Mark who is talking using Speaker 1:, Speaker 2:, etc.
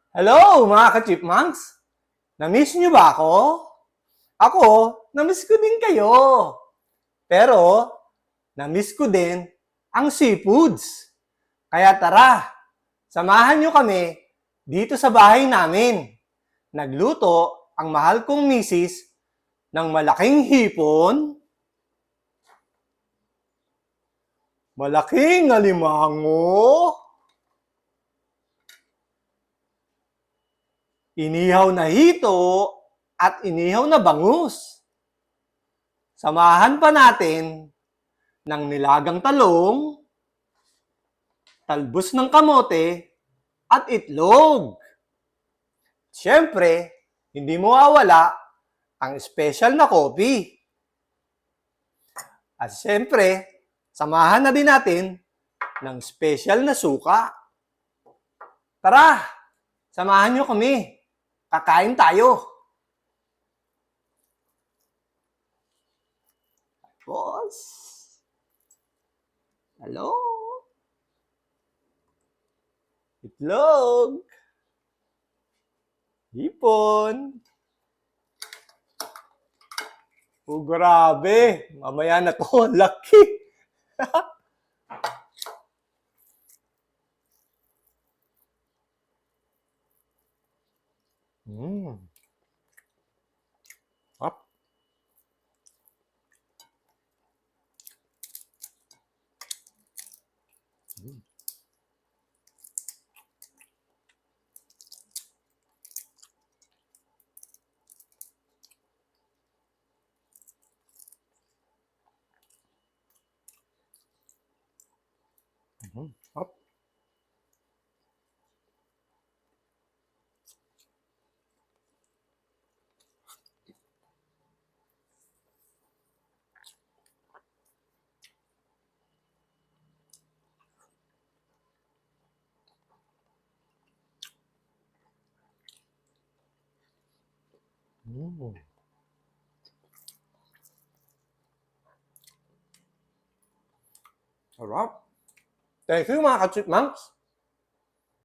Speaker 1: Hello mga ka-chipmunks! Na-miss niyo ba ako? Ako, na-miss ko din kayo. Pero, na-miss ko din ang seafoods. Kaya tara, samahan niyo kami dito sa bahay namin. Nagluto ang mahal kong misis ng malaking hipon, malaking alimango, inihaw na hito at inihaw na bangus. Samahan pa natin ng nilagang talong, talbos ng kamote, at itlog. Siyempre, hindi mawawala ang special na coffee. At siyempre, samahan na din natin ng special na suka. Tara, samahan nyo kami. Kakain tayo. Boss. Hello. Itlog. Hipon. Oh, grabe. Mamaya na to. Laki. Up. Up. Sarap. Thank you mga ka-chipmunks.